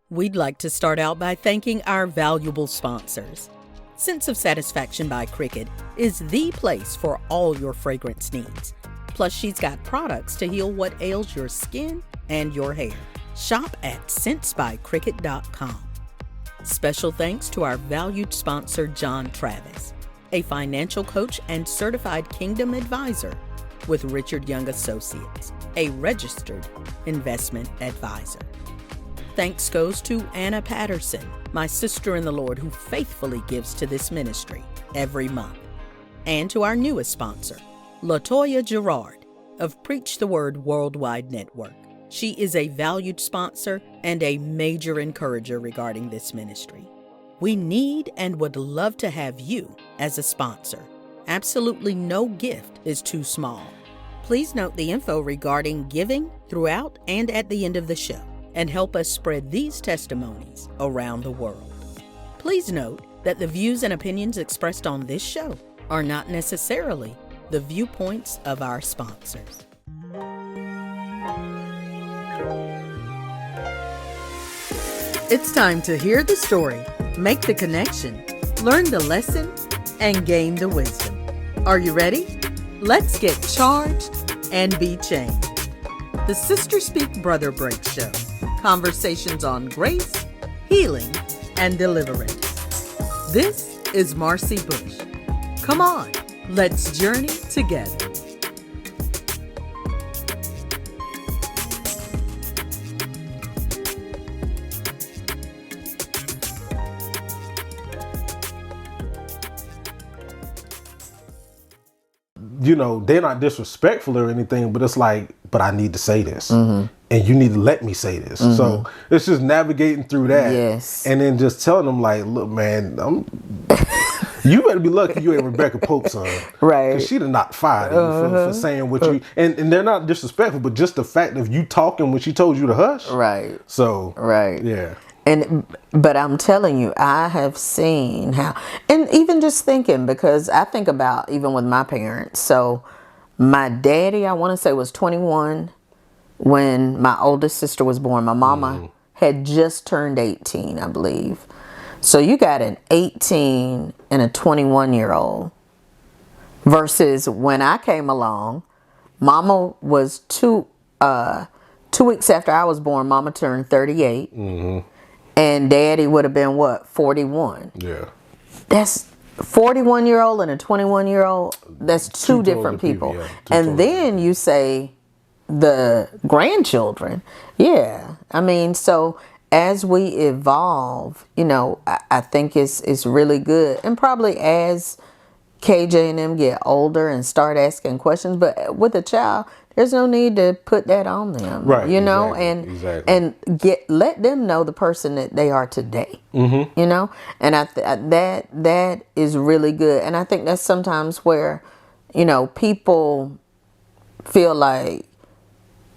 We'd like to start out by thanking our valuable sponsors. Sense of Satisfaction by Cricket is the place for all your fragrance needs. Plus, she's got products to heal what ails your skin and your hair. Shop at sensbycricket.com. Special thanks to our valued sponsor, John Travis, a financial coach and certified Kingdom advisor with Richard Young Associates, a registered investment advisor. Thanks goes to Anna Patterson, my sister in the Lord who faithfully gives to this ministry every month. And to our newest sponsor, LaToya Gerard of Preach the Word Worldwide Network. She is a valued sponsor and a major encourager regarding this ministry. We need and would love to have you as a sponsor. Absolutely no gift is too small. Please note the info regarding giving throughout and at the end of the show, and help us spread these testimonies around the world. Please note that the views and opinions expressed on this show are not necessarily the viewpoints of our sponsors. It's time to hear the story, make the connection, learn the lesson, and gain the wisdom. Are you ready? Let's get charged and be changed. The SisterSpeak+BrotherBreak show. Conversations on grace, healing, and deliverance. This is Marcy Bush. Come on, let's journey together. You know, they're not disrespectful or anything, but it's like, but I need to say this. And you need to let me say this. So it's just navigating through that. Yes. And then just telling them like, look, man, you better be lucky you ain't Rebecca Pope's son. Right. Because she'd have knocked fire for saying what you, and they're not disrespectful, but just the fact of you talking when she told you to hush. Right. So. Right. Yeah. But I'm telling you, I have seen how, and even just thinking, because I think about even with my parents. So my daddy, I want to say, was 21 when my oldest sister was born. My mama had just turned 18, I believe. So you got an 18 and a 21-year-old versus when I came along, mama was two weeks after I was born, mama turned 38. And daddy would have been what, 41? Yeah. That's 41-year-old and a 21-year-old. That's two different people. Yeah, and then you say the grandchildren. Yeah. I mean, so as we evolve, you know, I think it's really good. And probably as KJ and them get older and start asking questions, but with a child, there's no need to put that on them, right? You know, exactly. and let them know the person that they are today. You know, and that is really good. And I think that's sometimes where, you know, people feel like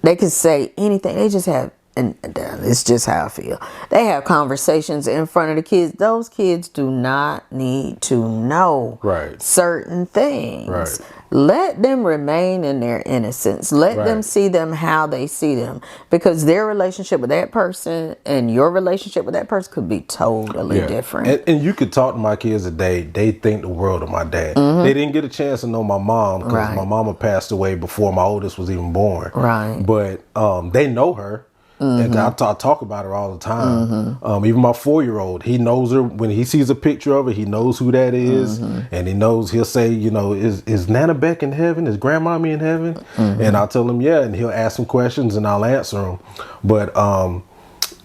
they can say anything. They just have, and it's just how I feel. They have conversations in front of the kids. Those kids do not need to know certain things. Right. Let them remain in their innocence. Let them see them how they see them. Because their relationship with that person and your relationship with that person could be totally different. And you could talk to my kids today. They think the world of my dad. They didn't get a chance to know my mom because my mama passed away before my oldest was even born. Right. But they know her. And I talk about her all the time. Even my 4-year-old, he knows her. When he sees a picture of her, he knows who that is. And he knows, he'll say, you know, is Nana Beck in heaven? Is Grandmommy in heaven? And I'll tell him, yeah. And he'll ask some questions and I'll answer them. But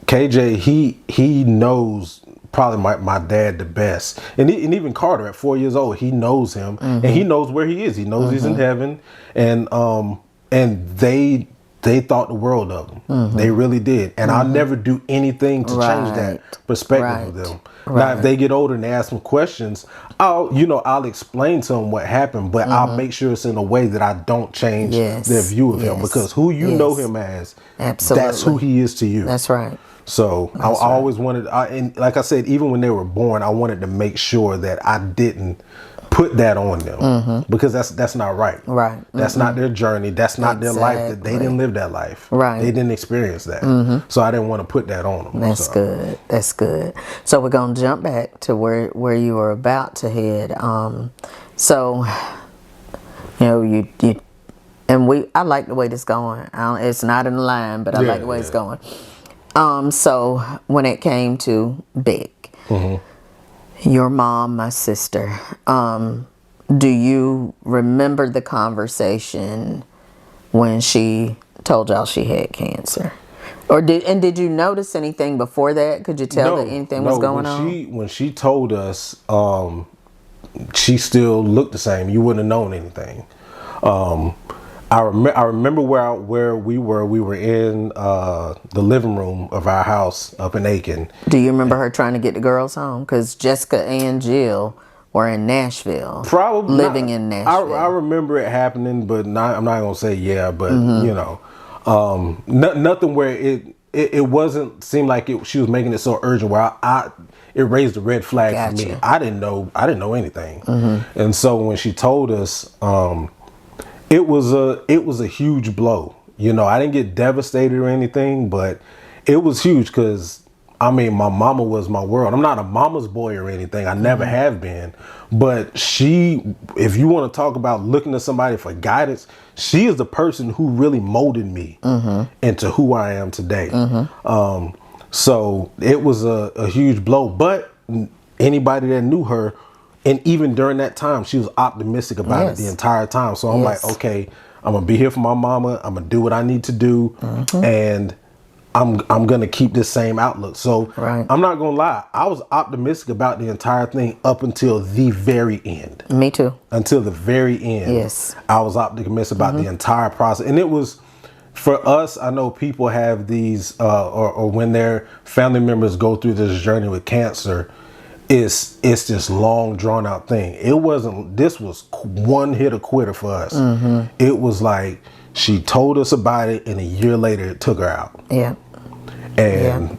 KJ, he knows probably my dad the best. And even Carter at 4 years old, he knows him. And he knows where he is. He knows he's in heaven. And they thought the world of them. They really did. And I'll never do anything to change that perspective of them. Now, if they get older and they ask them questions, I'll explain to them what happened, but I'll make sure it's in a way that I don't change their view of him, because who you know him as, that's who he is to you. That's right. So I always wanted, and like I said, even when they were born, I wanted to make sure that I didn't put that on them because that's not right. Right. That's not their journey. That's not their life. That they didn't live that life. Right. They didn't experience that. So I didn't want to put that on them. That's good. That's good. So we're gonna jump back to where you were about to head. So you and I like the way this going. It's not in line, but I like the way it's going. So when it came to Beck, your mom, my sister, do you remember the conversation when she told y'all she had cancer? Or did you notice anything before that? Could you tell that anything was going on? When she told us, she still looked the same. You wouldn't have known anything. I remember where we were. We were in the living room of our house up in Aiken. Do you remember her trying to get the girls home? Because Jessica and Jill were in Nashville. Probably living in Nashville. I remember it happening, but I'm not gonna say yeah. But nothing where it wasn't seem like she was making it so urgent where it raised a red flag for me. I didn't know anything, and so when she told us. It was a huge blow. I didn't get devastated or anything, but it was huge because, my mama was my world. I'm not a mama's boy or anything. I never have been. But if you want to talk about looking to somebody for guidance, she is the person who really molded me into who I am today. So it was a huge blow. But anybody that knew her, and even during that time, she was optimistic about it the entire time. So I'm like, okay, I'm going to be here for my mama. I'm going to do what I need to do. And I'm going to keep this same outlook. So I'm not going to lie. I was optimistic about the entire thing up until the very end. Me too. Until the very end. Yes. I was optimistic about the entire process. And it was, for us, I know people have these, or when their family members go through this journey with cancer, it's this long drawn out thing. This was one hit or quitter for us. It was like she told us about it and a year later it took her out. Yeah. And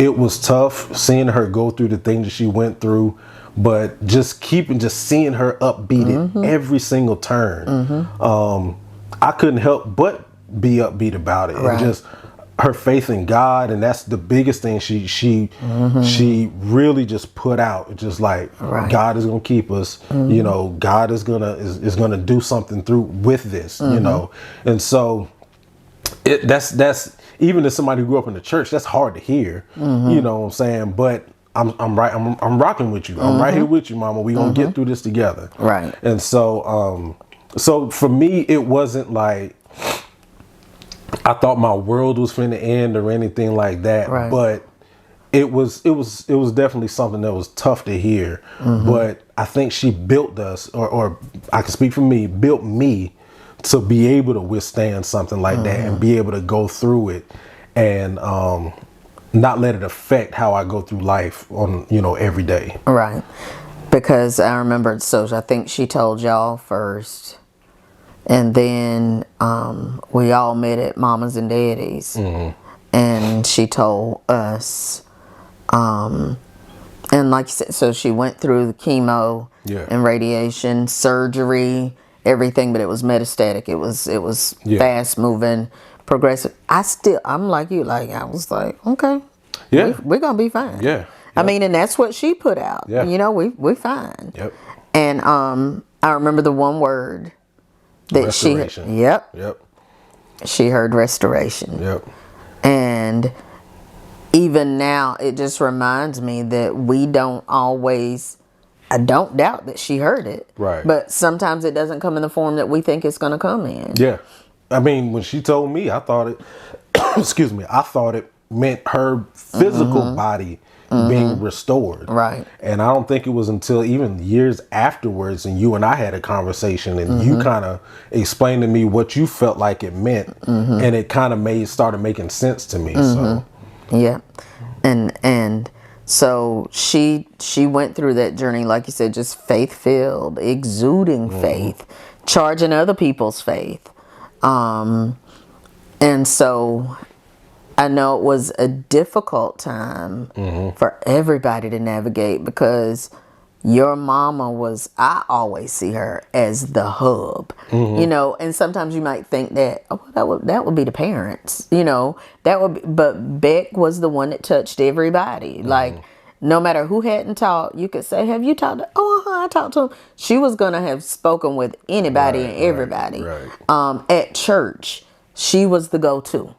it was tough seeing her go through the things that she went through, but just seeing her upbeat at every single turn. I couldn't help but be upbeat about it. And just her faith in God, and that's the biggest thing she really just put out. Just like God is gonna keep us, God is gonna do something with this, and so that's even as somebody who grew up in the church, that's hard to hear, you know what I'm saying? But I'm rocking with you. I'm right here with you, Mama. We gonna get through this together, right? And so for me, it wasn't like I thought my world was finna end or anything like that, but it was definitely something that was tough to hear. But I think she built us, or I can speak for me, built me to be able to withstand something like that and be able to go through it and not let it affect how I go through life on every day. Right, because I remember. So I think she told y'all first. And then we all met at Mama's and Daddy's, and she told us, and like you said, so she went through the chemo and radiation, surgery, everything, but it was metastatic. It was fast moving, progressive. I'm like you, I was like, okay, we're gonna be fine. Yeah, I mean, and that's what she put out. Yeah, we're fine. Yep. And I remember the one word. Restoration. She heard restoration. Yep. And even now, it just reminds me that we don't always. I don't doubt that she heard it. Right. But sometimes it doesn't come in the form that we think it's going to come in. Yeah. I mean, when she told me, I thought it. excuse me. I thought it meant her physical body being restored. Right. And I don't think it was until even years afterwards, and you and I had a conversation, and you kind of explained to me what you felt like it meant, and it kind of started making sense to me. So yeah, and so she went through that journey, like you said, just faith filled, exuding faith, charging other people's faith, and so. I know it was a difficult time for everybody to navigate because your mama was, I always see her as the hub, you know, and sometimes you might think that, oh, that would be the parents, you know, but Beck was the one that touched everybody. Like, no matter who hadn't talked, you could say, have you talked to, I talked to him. She was going to have spoken with anybody and everybody. Right. At church, she was the go-to.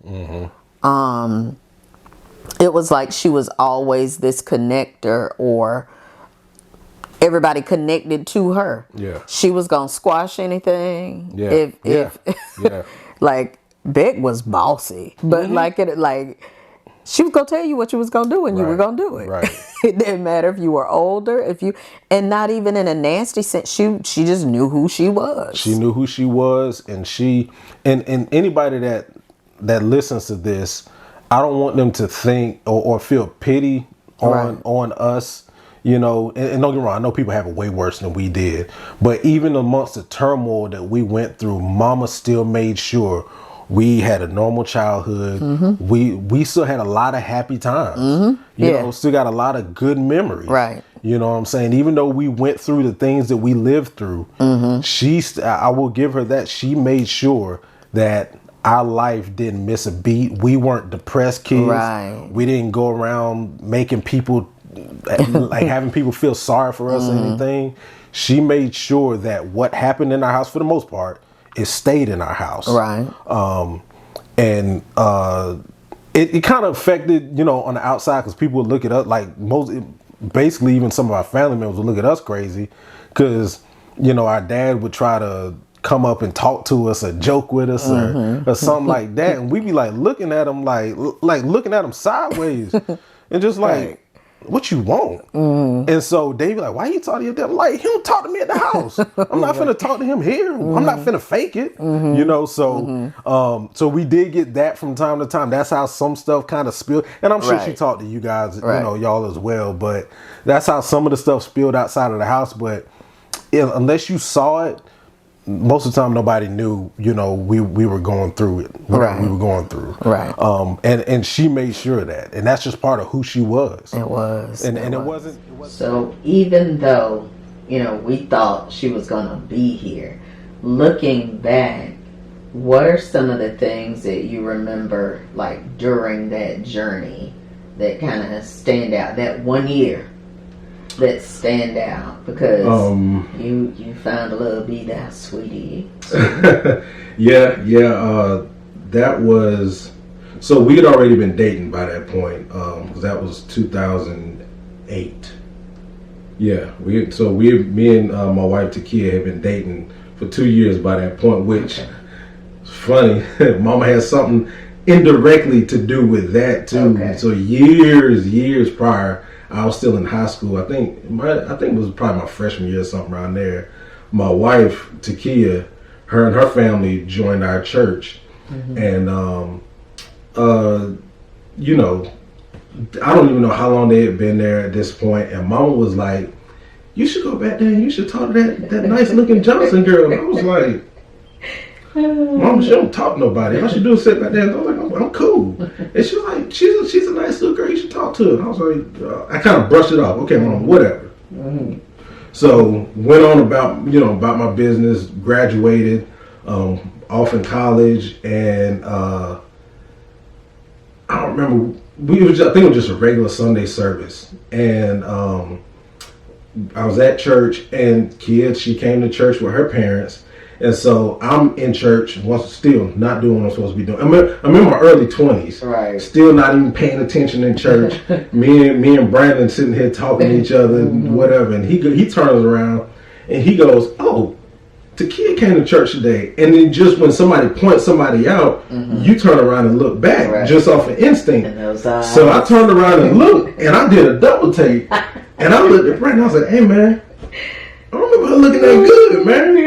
It was like she was always this connector, or everybody connected to her. Yeah. She was gonna squash anything. Yeah. If Yeah. like Beck was bossy, but she was gonna tell you what you was gonna do, and you were gonna do it. Right. It didn't matter if you were older, and not even in a nasty sense. She just knew who she was. She knew who she was, and and anybody that listens to this, I don't want them to think or feel pity on us. You know, and don't get me wrong, I know people have it way worse than we did. But even amongst the turmoil that we went through, Mama still made sure we had a normal childhood. We still had a lot of happy times. You know, still got a lot of good memories. Right. You know what I'm saying? Even though we went through the things that we lived through, I will give her that. She made sure that our life didn't miss a beat. We weren't depressed kids. Right. We didn't go around making people like having people feel sorry for us or anything. She made sure that what happened in our house, for the most part, it stayed in our house. Right. And it kind of affected, you know, on the outside, because people would look at us like basically even some of our family members would look at us crazy, because, you know, our dad would try to come up and talk to us or joke with us or something like that, and we'd be like looking at him like looking at him sideways and just like, what you want? And so they be like, why you talking to your dad? I'm like, he don't talk to me at the house. I'm not finna talk to him here. I'm not finna fake it. You know, so so we did get that from time to time. That's how some stuff kind of spilled. And I'm sure she talked to you guys, you know, y'all as well. But that's how some of the stuff spilled outside of the house. But unless you saw it, most of the time nobody knew, you know, we were going through it. We were going through. Right. And she made sure of that. And that's just part of who she was. It was. And it wasn't. So even though, you know, we thought she was going to be here, looking back, what are some of the things that you remember, like, during that journey that kind of stand out, that 1 year that stand out? Because you found a little bit that sweetie. That was, so we had already been dating by that point, because that was 2008. Me and my wife Takia had been dating for 2 years by that point, which is funny. Mama has something indirectly to do with that too. So years prior, I was still in high school. I think it was probably my freshman year or something around there. My wife, Takia, her and her family joined our church. And, you know, I don't even know how long they had been there at this point. And Mama was like, you should go back there and you should talk to that nice looking Johnson girl. And I was like, Mama, she don't talk to nobody. All she do is sit back there. And I was like, I'm cool. And she was like, she's a nice little girl. You should talk to her. And I was like, I kind of brushed it off. Okay, Mom, whatever. So went on about my business. Graduated, off in college, and I don't remember. I think it was just a regular Sunday service, and I was at church, and she came to church with her parents. And so I'm in church, still not doing what I'm supposed to be doing. I'm in my early 20s, still not even paying attention in church. me and Brandon sitting here talking to each other, whatever. And he turns around and he goes, "Oh, Takia came to church today." And then just when somebody points somebody out, you turn around and look back just off of instinct. So I turned around and looked, and I did a double take, and I looked at Brandon. I was like, "Hey, man, I remember her looking that good, man."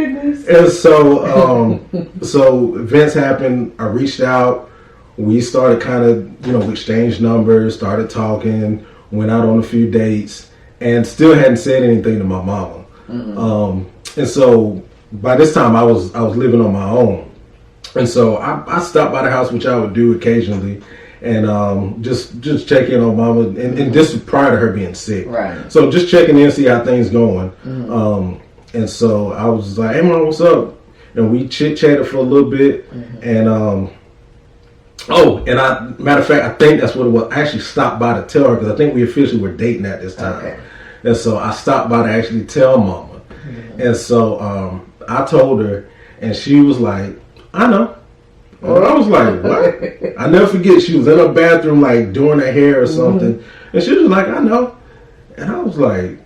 And so, so events happened. I reached out. We started kind of, we exchanged numbers, started talking, went out on a few dates, and still hadn't said anything to my mama. And so by this time I was living on my own. And so I stopped by the house, which I would do occasionally. and just check in on mama, and this was prior to her being sick. Right. So just checking in, see how things going. And so I was just like, hey mom, what's up? And we chit chatted for a little bit, and matter of fact, I think that's what it was. I actually stopped by to tell her, because I think we officially were dating at this time. Okay. And so I stopped by to actually tell mama. And so I told her, and she was like, I know. And I was like, what? I never forget, she was in her bathroom, like, doing her hair or something. And she was like, I know. And I was like,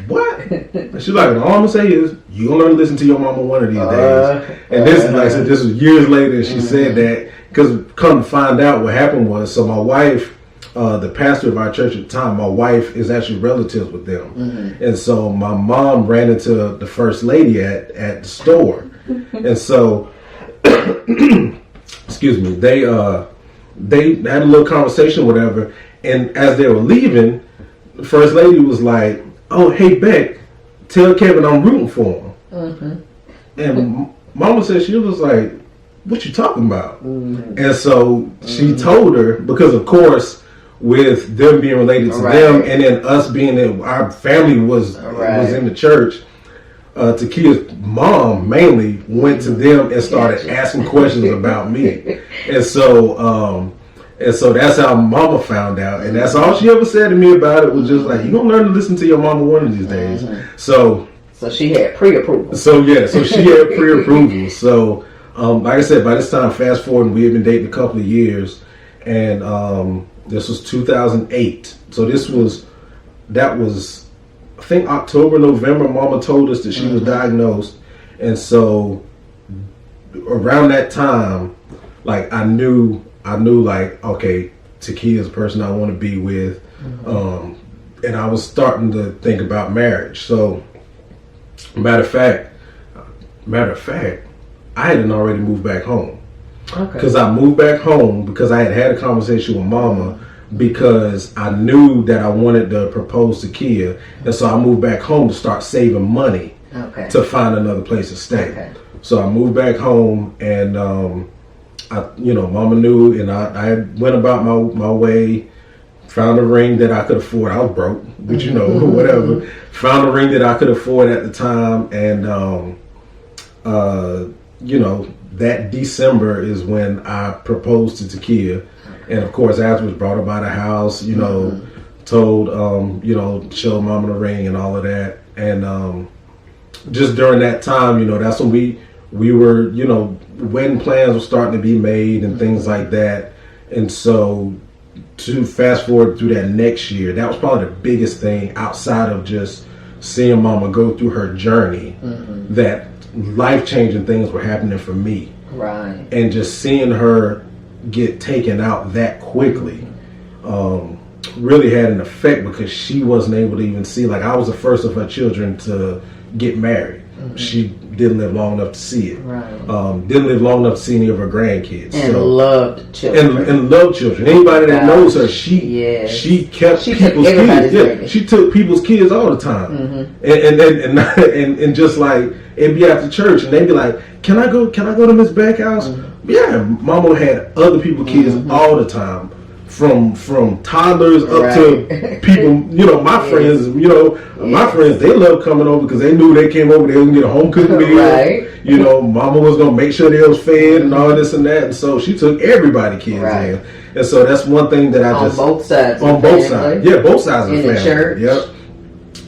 what? And she's like, all I'm gonna say is, you gonna learn to listen to your mama one of these days. And this, like I said, this was years later, and she said that, because come to find out what happened was, so my wife, the pastor of our church at the time, my wife is actually relatives with them. And so my mom ran into the first lady at the store. And so, excuse me, they had a little conversation, whatever. And as they were leaving, the first lady was like, oh, hey, Beck, tell Kevin I'm rooting for him. And mama said, she was like, what you talking about? And so she told her, because of course, with them being related to them, and then us being in, our family was in the church, Takia's mom mainly went to them and started asking questions about me. And so that's how mama found out. And that's all she ever said to me about it, was just like, you gonna learn to listen to your mama one of these days. So she had pre-approval. So she had pre-approval. So like I said, by this time, fast forward, we had been dating a couple of years, and this was 2008. So that was I think October, November. Mama told us that she was diagnosed, and so around that time, like I knew like, okay, Takia's the person I want to be with, and I was starting to think about marriage. So matter of fact, I hadn't already moved back home. Because I moved back home because I had a conversation with mama, because I knew that I wanted to propose to Kia, and so I moved back home to start saving money to find another place to stay. So I moved back home, and mama knew, and I went about my way, found a ring that I could afford. I was broke, but whatever. Found a ring that I could afford at the time, and that December is when I proposed to Takia. And of course, afterwards, brought her by the house, told, showed mama the ring and all of that. And just during that time, that's when we were, wedding plans were starting to be made and things like that. And so to fast forward through that next year, that was probably the biggest thing outside of just seeing mama go through her journey, that life-changing things were happening for me. Right. And just seeing her get taken out that quickly really had an effect, because she wasn't able to even see, like, I was the first of her children to get married. She didn't live long enough to see it. Right. Didn't live long enough to see any of her grandkids. And loved children. And loved children. Anybody that knows her, she kept people's kids. Yeah, she took people's kids all the time. And just like, it'd be after church, and they'd be like, Can I go to Miss Beck's house? Yeah, mama had other people's kids all the time. From toddlers up to people, my friends, my friends, they loved coming over because they knew they came over, they were going to get a home cooked meal. Right. Mama was going to make sure they was fed and all this and that. And so she took everybody's kids in. And so that's one thing that on both sides. On both sides. Yeah, both sides of the family. Church. Yep.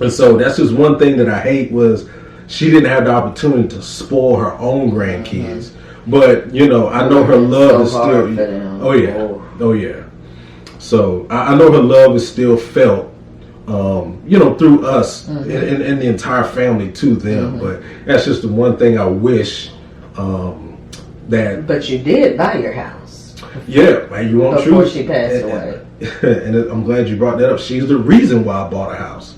And so that's just one thing that I hate, was she didn't have the opportunity to spoil her own grandkids. But, I know her love is still. Oh, yeah. So I know her love is still felt, through us and the entire family to them. But that's just the one thing I wish that. But you did buy your house. Yeah, man, you want before she passed away. And I'm glad you brought that up. She's the reason why I bought a house,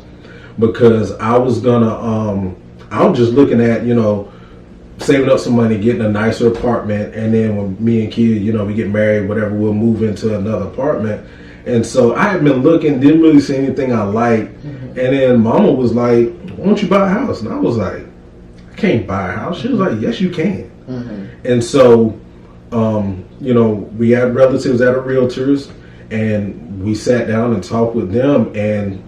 because I was just looking at, saving up some money, getting a nicer apartment, and then when me and Kia, we get married, whatever, we'll move into another apartment. And so I had been looking, didn't really see anything I liked. And then mama was like, why don't you buy a house? And I was like, I can't buy a house. She was like, yes, you can. And so, we had relatives that are realtors, and we sat down and talked with them, and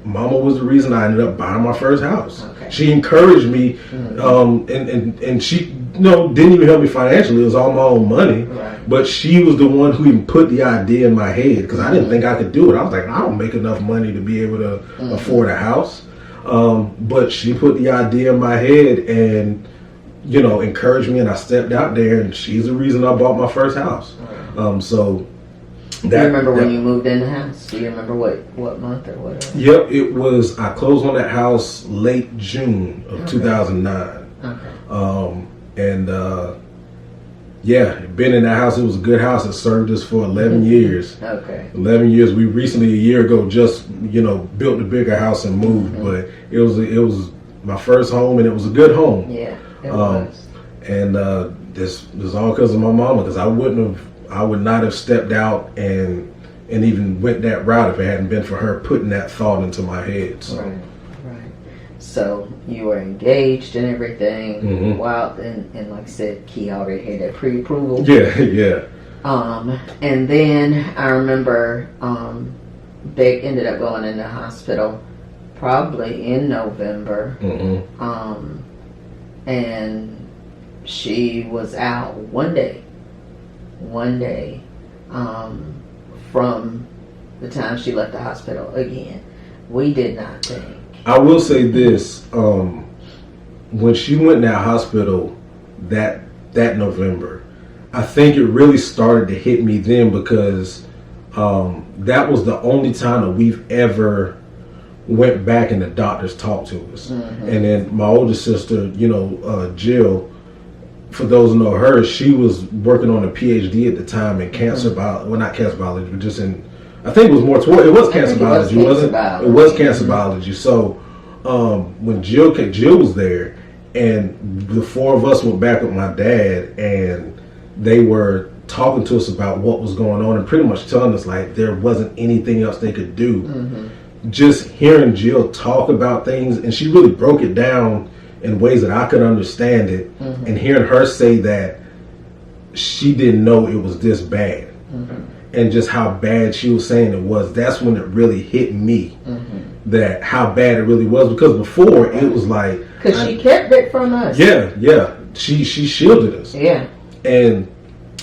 Mama was the reason I ended up buying my first house. Okay. She encouraged me, and she didn't even help me financially. It was all my own money. Right. But she was the one who even put the idea in my head, because I didn't think I could do it. I was like, I don't make enough money to be able to afford a house. But she put the idea in my head and, encouraged me, and I stepped out there, and she's the reason I bought my first house. So do you remember when you moved in the house? Do you remember what month or whatever? Yep, it was, I closed on that house late June of 2009. Okay. Been in that house. It was a good house. It served us for 11 years. Okay. 11 years. We recently, a year ago, just, built a bigger house and moved, but it was my first home, and it was a good home. Yeah, it was. And this was all because of my mama, because I would not have stepped out and even went that route if it hadn't been for her putting that thought into my head. So. Right. So you were engaged and everything. Wow. And like I said, Key already had that pre-approval. Yeah. And then I remember they ended up going in the hospital probably in November. And she was out one day from the time she left the hospital again. We did not think. I will say this, when she went in that hospital that November, I think it really started to hit me then, because that was the only time that we've ever went back and the doctors talked to us. And then my older sister, Jill, for those who know her, she was working on a PhD at the time in cancer biology. Well, not cancer biology, but just in, I think it was more toward, it was cancer biology, wasn't it? It was cancer biology. So when Jill was there, and the four of us went back with my dad, and they were talking to us about what was going on, and pretty much telling us like there wasn't anything else they could do. Just hearing Jill talk about things, and she really broke it down in ways that I could understand it, and hearing her say that she didn't know it was this bad, and just how bad she was saying it was, that's when it really hit me, that how bad it really was, because before it was like, because she kept it from us. Yeah, she shielded us. Yeah, and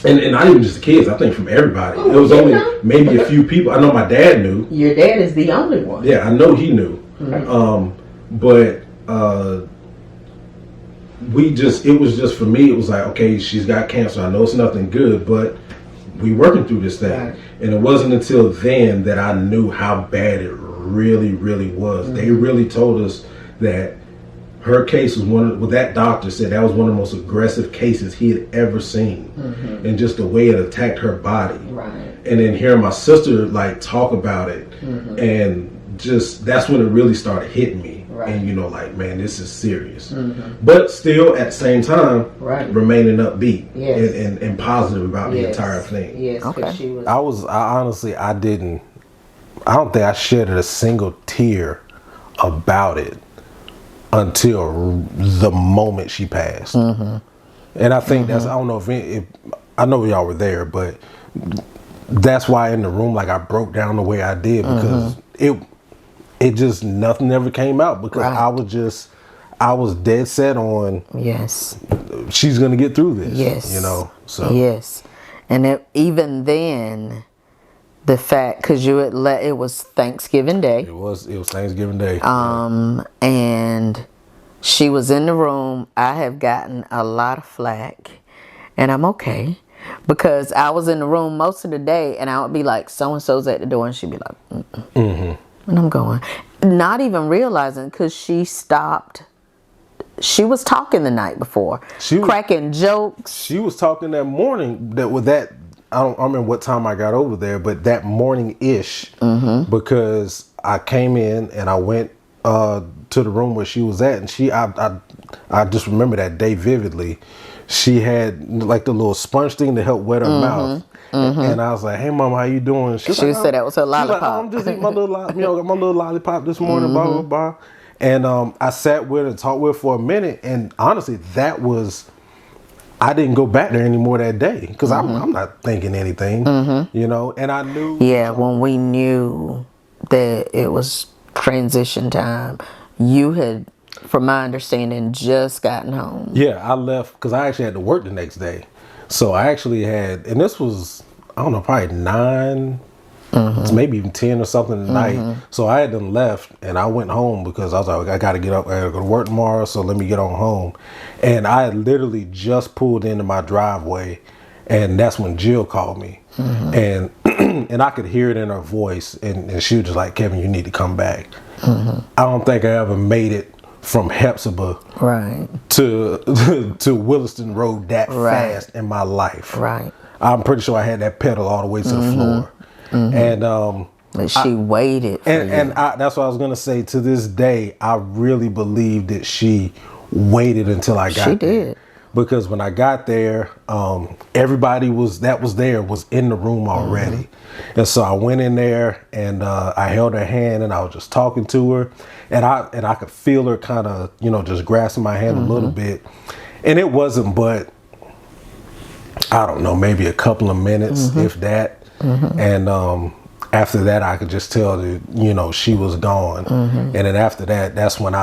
not even just the kids, I think from everybody. It was only maybe a few people. I know my dad knew. Your dad is the only one. Yeah, I know he knew. But it was just, for me, it was like, okay, she's got cancer. I know it's nothing good, but we working through this thing. Right. And it wasn't until then that I knew how bad it really, really was. They really told us that her case was that doctor said that was one of the most aggressive cases he had ever seen. And just the way it attacked her body. Right. And then hearing my sister like talk about it, and just, that's when it really started hitting me. Right. And like, man, this is serious. But still at the same time, remaining upbeat and positive about the entire thing. Yes. Okay. I honestly, I don't think I shedded a single tear about it until the moment she passed. And I think that's, I don't know if I know y'all were there, but that's why in the room, like, I broke down the way I did, because it just, nothing ever came out, because I was dead set on, she's gonna get through this. So and even then, the fact, because it was Thanksgiving Day. It was Thanksgiving Day. And she was in the room. I have gotten a lot of flack, and I'm okay, because I was in the room most of the day, and I would be like, so and so's at the door, and she'd be like, and I'm going, not even realizing, because she stopped. She was talking the night before, cracking jokes. She was talking that morning. I don't remember what time I got over there, but that morning-ish, because I came in and I went to the room where she was at, and I just remember that day vividly. She had like the little sponge thing to help wet her mouth. And I was like, "Hey, Mom, how you doing?" She said that was her lollipop. Like, I'm just eating my little, got my little lollipop this morning, blah blah blah. And I sat with her and talked with her for a minute, and honestly, that was I didn't go back there anymore that day because I'm not thinking anything, you know. And I knew. Yeah, when we knew that it was transition time, you had, from my understanding, just gotten home. Yeah, I left because I actually had to work the next day. So I actually had, and this was, I don't know, probably 9, maybe even 10 or something at night. So I had done left and I went home because I was like, I got to get up, I got to go to work tomorrow. So let me get on home. And I had literally just pulled into my driveway, and that's when Jill called me. And and I could hear it in her voice, and she was just like, Kevin, you need to come back. I don't think I ever made it from Hepzibah to Williston Road that fast in my life. I'm pretty sure I had that pedal all the way to the floor. And but she waited for you. And that's what I was gonna say. To this day, I really believe that she waited until I got there. She did. Because when I got there, everybody that was there was in the room already. And so I went in there and I held her hand and I was just talking to her, and I could feel her kind of, you know, just grasping my hand a little bit. And it wasn't but, I don't know, maybe a couple of minutes, if that. And after that, I could just tell that, you know, she was gone. And then after that, that's when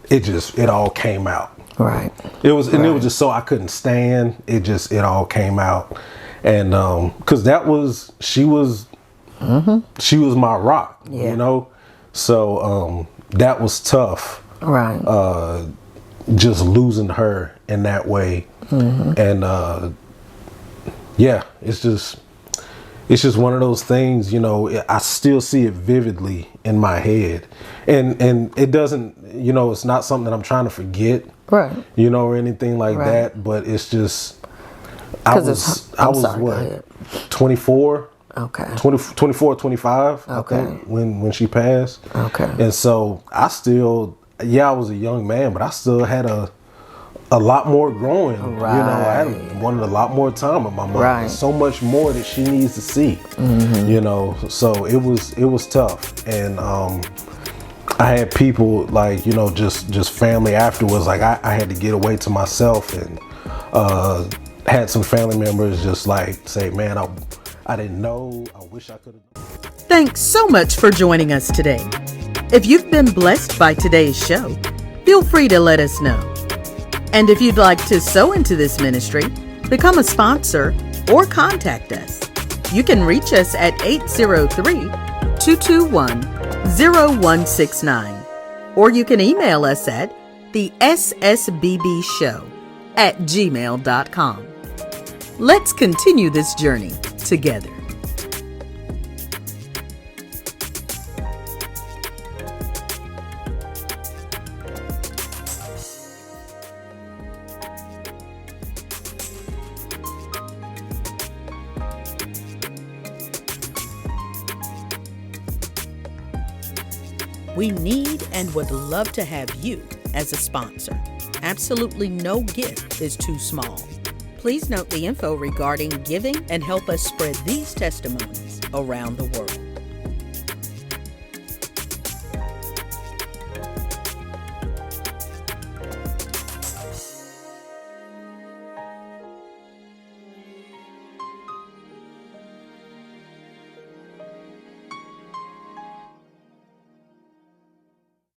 it all came out. It was, and it was just so I couldn't stand. It all came out. And because she was my rock, you know. So that was tough. Just losing her in that way. And yeah, it's just one of those things, you know. I still see it vividly in my head, and it doesn't, you know, it's not something that I'm trying to forget, you know, or anything like that. But it's just, I was what, 24, 24, 25, I think, when she passed. And so I still, I was a young man, but I still had a lot more growing, you know. I wanted a lot more time with my mom. So much more that she needs to see, you know. So it was tough. And I had people like, you know, just family afterwards. Like I had to get away to myself, and had some family members just like say, man, I didn't know. I wish I could have. Thanks so much for joining us today. If you've been blessed by today's show, feel free to let us know. And if you'd like to sow into this ministry, become a sponsor, or contact us, you can reach us at 803-221-0169. Or you can email us at the ssbbshow@gmail.com. Let's continue this journey together. We need and would love to have you as a sponsor. Absolutely no gift is too small. Please note the info regarding giving and help us spread these testimonies around the world.